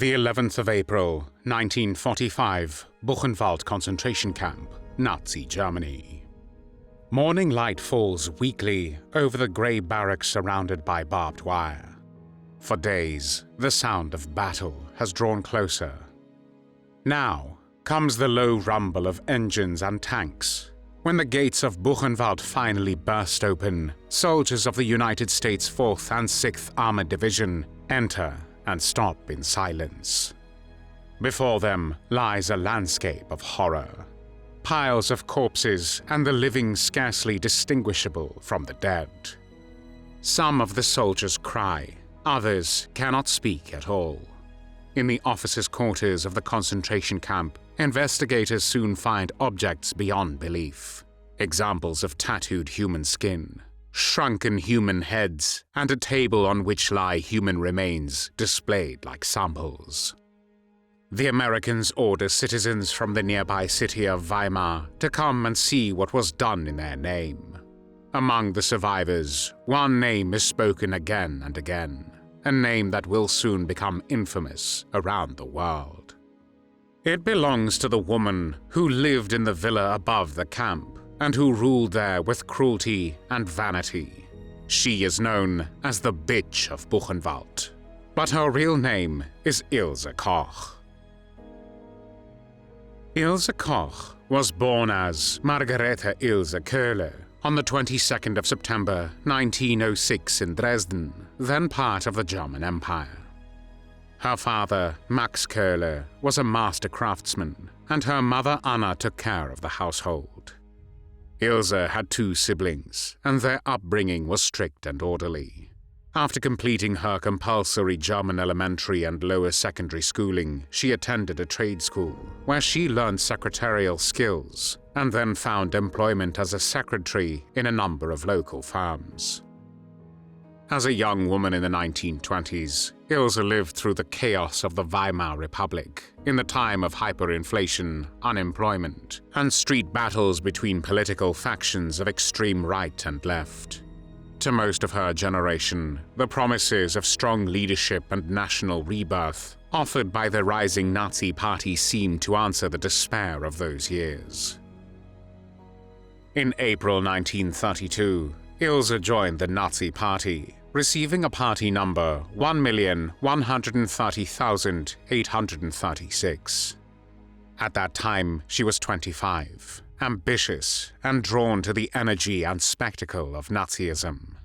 The 11th of April, 1945, Buchenwald concentration camp, Nazi Germany. Morning light falls weakly over the grey barracks surrounded by barbed wire. For days, the sound of battle has drawn closer. Now comes the low rumble of engines and tanks. When the gates of Buchenwald finally burst open, soldiers of the United States 4th and 6th Armored Division enter and stop in silence. Before them lies a landscape of horror. Piles of corpses and the living scarcely distinguishable from the dead. Some of the soldiers cry, others cannot speak at all. In the officers' quarters of the concentration camp, investigators soon find objects beyond belief. Examples of tattooed human skin, shrunken human heads, and a table on which lie human remains displayed like samples. The Americans order citizens from the nearby city of Weimar to come and see what was done in their name. Among the survivors, one name is spoken again and again, a name that will soon become infamous around the world. It belongs to the woman who lived in the villa above the camp and who ruled there with cruelty and vanity. She is known as the Bitch of Buchenwald, but her real name is Ilse Koch. Ilse Koch was born as Margarete Ilse Köhler on the 22nd of September 1906 in Dresden, then part of the German Empire. Her father, Max Köhler, was a master craftsman, and her mother Anna took care of the household. Ilse had 2 siblings, and their upbringing was strict and orderly. After completing her compulsory German elementary and lower secondary schooling, she attended a trade school, where she learned secretarial skills, and then found employment as a secretary in a number of local firms. As a young woman in the 1920s, Ilse lived through the chaos of the Weimar Republic, in the time of hyperinflation, unemployment, and street battles between political factions of extreme right and left. To most of her generation, the promises of strong leadership and national rebirth offered by the rising Nazi party seemed to answer the despair of those years. In April 1932, Ilse joined the Nazi Party, receiving a party number 1,130,836. At that time, she was 25, ambitious and drawn to the energy and spectacle of Nazism.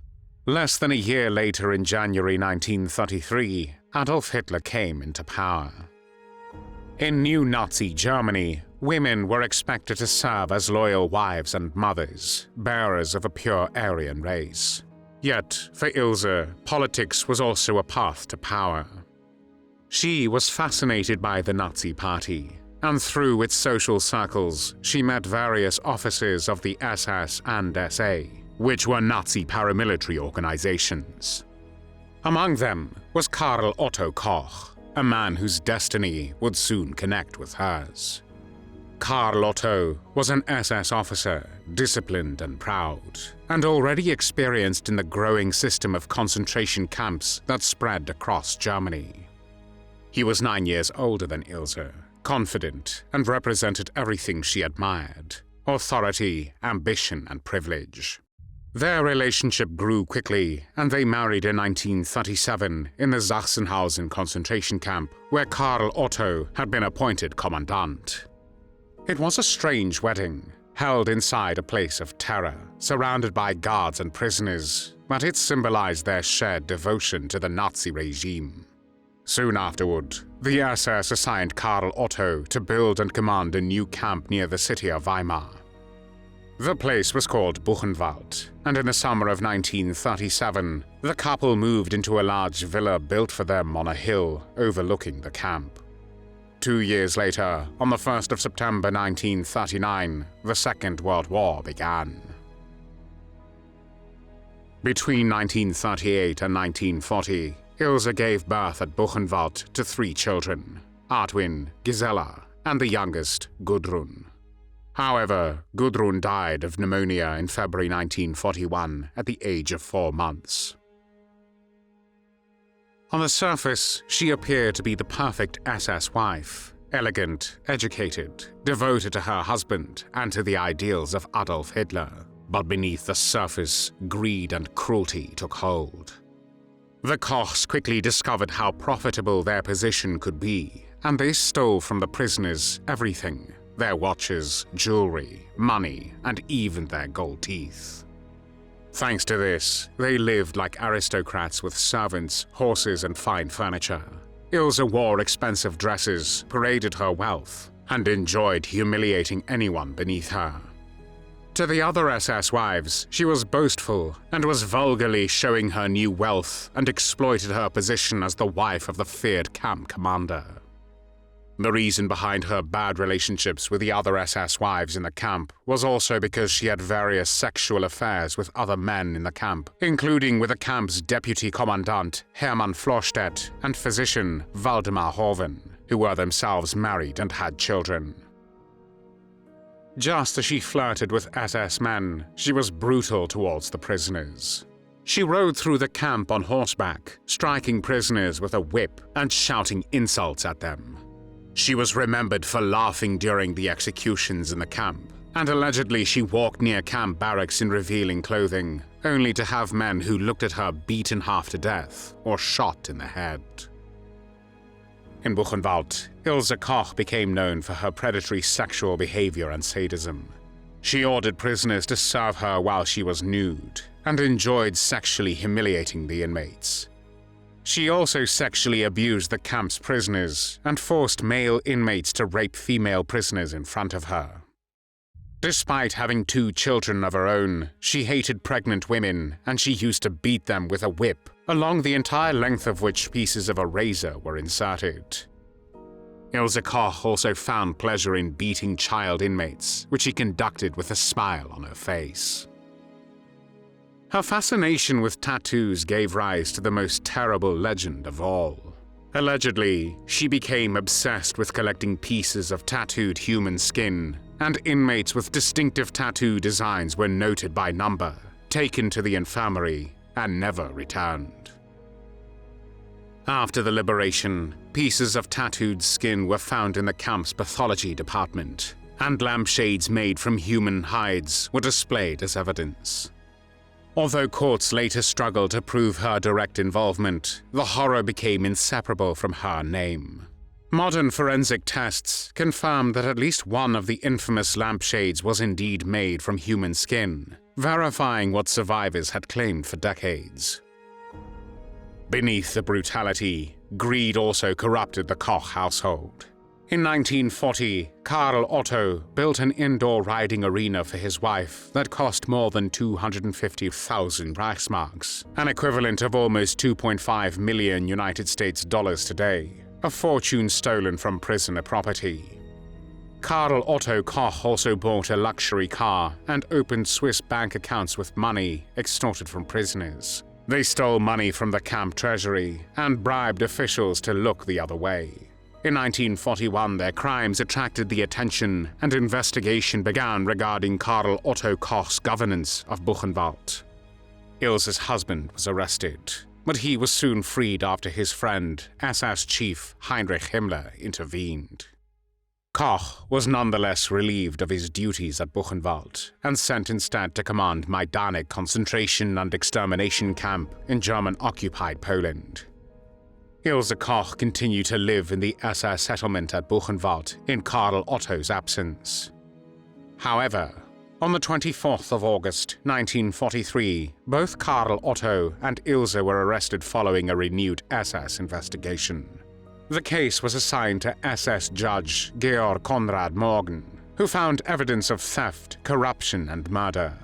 Less than a year later, in January 1933, Adolf Hitler came into power. In new Nazi Germany, women were expected to serve as loyal wives and mothers, bearers of a pure Aryan race. Yet, for Ilse, politics was also a path to power. She was fascinated by the Nazi Party, and through its social circles, she met various officers of the SS and SA, which were Nazi paramilitary organizations. Among them was Karl Otto Koch, a man whose destiny would soon connect with hers. Karl Otto was an SS officer, disciplined and proud, and already experienced in the growing system of concentration camps that spread across Germany. He was 9 years older than Ilse, confident, and represented everything she admired: authority, ambition, and privilege. Their relationship grew quickly, and they married in 1937 in the Sachsenhausen concentration camp, where Karl Otto had been appointed commandant. It was a strange wedding, held inside a place of terror, surrounded by guards and prisoners, but it symbolized their shared devotion to the Nazi regime. Soon afterward, the SS assigned Karl Otto to build and command a new camp near the city of Weimar. The place was called Buchenwald, and in the summer of 1937, the couple moved into a large villa built for them on a hill overlooking the camp. 2 years later, on the 1st of September 1939, the Second World War began. Between 1938 and 1940, Ilse gave birth at Buchenwald to 3 children: Artwin, Gisela, and the youngest, Gudrun. However, Gudrun died of pneumonia in February 1941 at the age of 4 months. On the surface, she appeared to be the perfect SS wife, elegant, educated, devoted to her husband and to the ideals of Adolf Hitler. But beneath the surface, greed and cruelty took hold. The Kochs quickly discovered how profitable their position could be, and they stole from the prisoners everything: their watches, jewelry, money, and even their gold teeth. Thanks to this, they lived like aristocrats with servants, horses, and fine furniture. Ilse wore expensive dresses, paraded her wealth, and enjoyed humiliating anyone beneath her. To the other SS wives, she was boastful and was vulgarly showing her new wealth and exploited her position as the wife of the feared camp commander. The reason behind her bad relationships with the other SS wives in the camp was also because she had various sexual affairs with other men in the camp, including with the camp's deputy commandant, Hermann Florstedt, and physician, Waldemar Hoven, who were themselves married and had children. Just as she flirted with SS men, she was brutal towards the prisoners. She rode through the camp on horseback, striking prisoners with a whip and shouting insults at them. She was remembered for laughing during the executions in the camp, and allegedly she walked near camp barracks in revealing clothing, only to have men who looked at her beaten half to death or shot in the head. In Buchenwald, Ilse Koch became known for her predatory sexual behavior and sadism. She ordered prisoners to serve her while she was nude, and enjoyed sexually humiliating the inmates. She also sexually abused the camp's prisoners and forced male inmates to rape female prisoners in front of her. Despite having 2 children of her own, she hated pregnant women, and she used to beat them with a whip, along the entire length of which pieces of a razor were inserted. Ilse Koch also found pleasure in beating child inmates, which she conducted with a smile on her face. Her fascination with tattoos gave rise to the most terrible legend of all. Allegedly, she became obsessed with collecting pieces of tattooed human skin, and inmates with distinctive tattoo designs were noted by number, taken to the infirmary, and never returned. After the liberation, pieces of tattooed skin were found in the camp's pathology department, and lampshades made from human hides were displayed as evidence. Although courts later struggled to prove her direct involvement, the horror became inseparable from her name. Modern forensic tests confirmed that at least one of the infamous lampshades was indeed made from human skin, verifying what survivors had claimed for decades. Beneath the brutality, greed also corrupted the Koch household. In 1940, Karl Otto built an indoor riding arena for his wife that cost more than 250,000 Reichsmarks, an equivalent of almost 2.5 million United States dollars today, a fortune stolen from prisoner property. Karl Otto Koch also bought a luxury car and opened Swiss bank accounts with money extorted from prisoners. They stole money from the camp treasury and bribed officials to look the other way. In 1941, their crimes attracted the attention, and investigation began regarding Karl Otto Koch's governance of Buchenwald. Ilse's husband was arrested, but he was soon freed after his friend, SS Chief Heinrich Himmler, intervened. Koch was nonetheless relieved of his duties at Buchenwald and sent instead to command Majdanek concentration and extermination camp in German-occupied Poland. Ilse Koch continued to live in the SS settlement at Buchenwald in Karl Otto's absence. However, on the 24th of August 1943, both Karl Otto and Ilse were arrested following a renewed SS investigation. The case was assigned to SS Judge Georg Konrad Morgen, who found evidence of theft, corruption, and murder.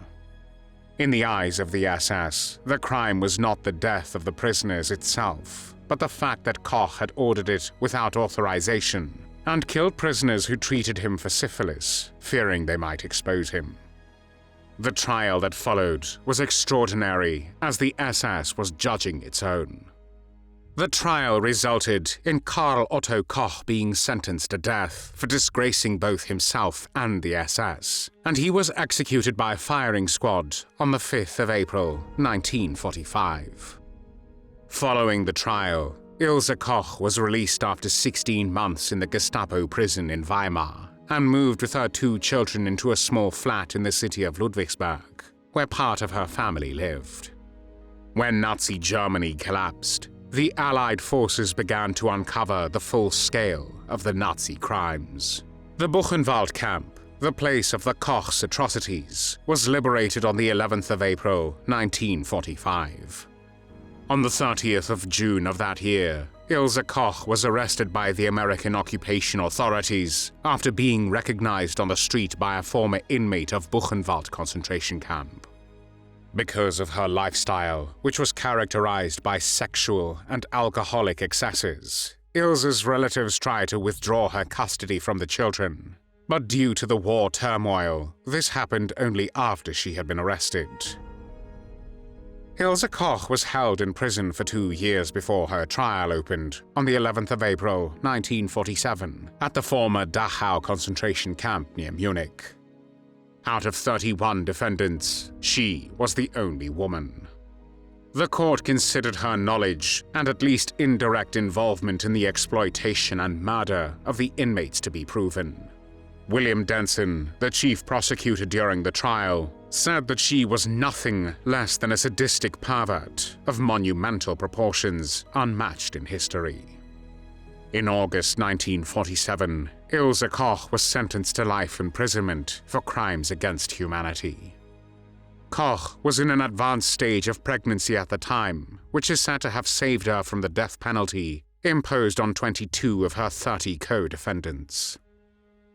In the eyes of the SS, the crime was not the death of the prisoners itself, but the fact that Koch had ordered it without authorization and killed prisoners who treated him for syphilis, fearing they might expose him. The trial that followed was extraordinary, as the SS was judging its own. The trial resulted in Karl Otto Koch being sentenced to death for disgracing both himself and the SS, and he was executed by firing squad on the 5th of April, 1945. Following the trial, Ilse Koch was released after 16 months in the Gestapo prison in Weimar and moved with her 2 children into a small flat in the city of Ludwigsburg, where part of her family lived. When Nazi Germany collapsed, the Allied forces began to uncover the full scale of the Nazi crimes. The Buchenwald camp, the place of the Koch's atrocities, was liberated on the 11th of April, 1945. On the 30th of June of that year, Ilse Koch was arrested by the American occupation authorities after being recognized on the street by a former inmate of Buchenwald concentration camp. Because of her lifestyle, which was characterized by sexual and alcoholic excesses, Ilse's relatives tried to withdraw her custody from the children. But due to the war turmoil, this happened only after she had been arrested. Ilse Koch was held in prison for 2 years before her trial opened on the 11th of April, 1947, at the former Dachau concentration camp near Munich. Out of 31 defendants, she was the only woman. The court considered her knowledge and at least indirect involvement in the exploitation and murder of the inmates to be proven. William Denson, the chief prosecutor during the trial, said that she was nothing less than a sadistic pervert of monumental proportions unmatched in history. In August 1947, Ilse Koch was sentenced to life imprisonment for crimes against humanity. Koch was in an advanced stage of pregnancy at the time, which is said to have saved her from the death penalty imposed on 22 of her 30 co-defendants.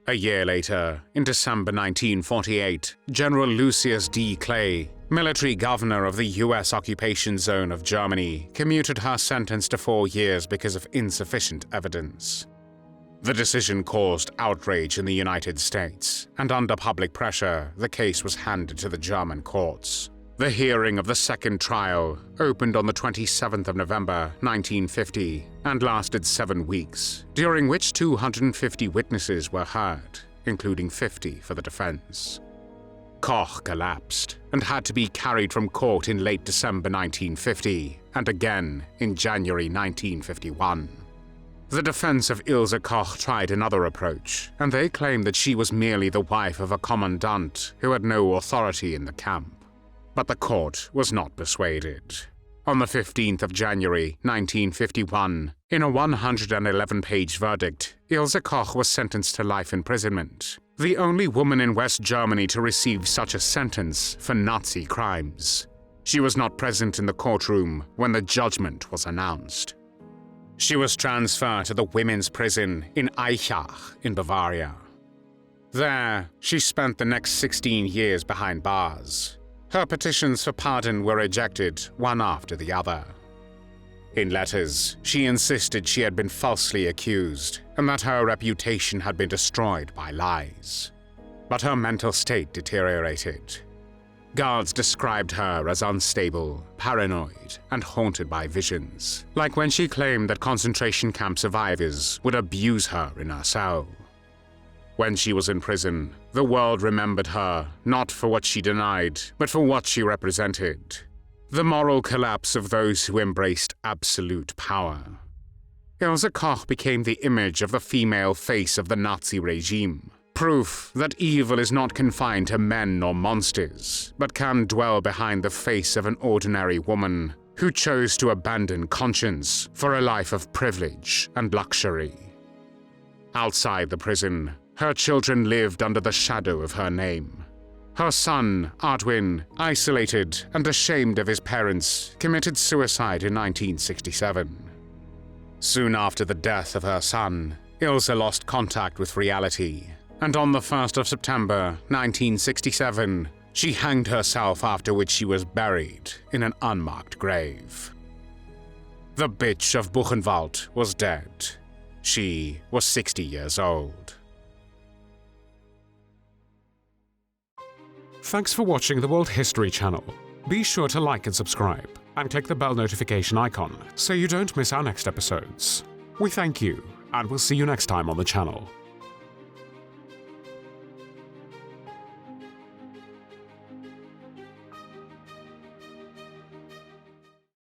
A year later, in December 1948, General Lucius D. Clay, military governor of the U.S. occupation zone of Germany, commuted her sentence to 4 years because of insufficient evidence. The decision caused outrage in the United States, and under public pressure, the case was handed to the German courts. The hearing of the second trial opened on the 27th of November 1950 and lasted 7 weeks, during which 250 witnesses were heard, including 50 for the defense. Koch collapsed and had to be carried from court in late December 1950 and again in January 1951. The defense of Ilse Koch tried another approach, and they claimed that she was merely the wife of a commandant who had no authority in the camp. But the court was not persuaded. On the 15th of January 1951, in a 111-page verdict, Ilse Koch was sentenced to life imprisonment, the only woman in West Germany to receive such a sentence for Nazi crimes. She was not present in the courtroom when the judgment was announced. She was transferred to the women's prison in Aichach in Bavaria. There, she spent the next 16 years behind bars. Her petitions for pardon were rejected one after the other. In letters, she insisted she had been falsely accused and that her reputation had been destroyed by lies. But her mental state deteriorated. Guards described her as unstable, paranoid, and haunted by visions, like when she claimed that concentration camp survivors would abuse her in her cell. When she was in prison, the world remembered her not for what she denied, but for what she represented: the moral collapse of those who embraced absolute power. Ilse Koch became the image of the female face of the Nazi regime, proof that evil is not confined to men or monsters, but can dwell behind the face of an ordinary woman who chose to abandon conscience for a life of privilege and luxury. Outside the prison, her children lived under the shadow of her name. Her son, Artwin, isolated and ashamed of his parents, committed suicide in 1967. Soon after the death of her son, Ilse lost contact with reality, and on the 1st of September 1967, she hanged herself, after which she was buried in an unmarked grave. The bitch of Buchenwald was dead. She was 60 years old. Thanks for watching the World History Channel. Be sure to like and subscribe, and click the bell notification icon so you don't miss our next episodes. We thank you, and we'll see you next time on the channel.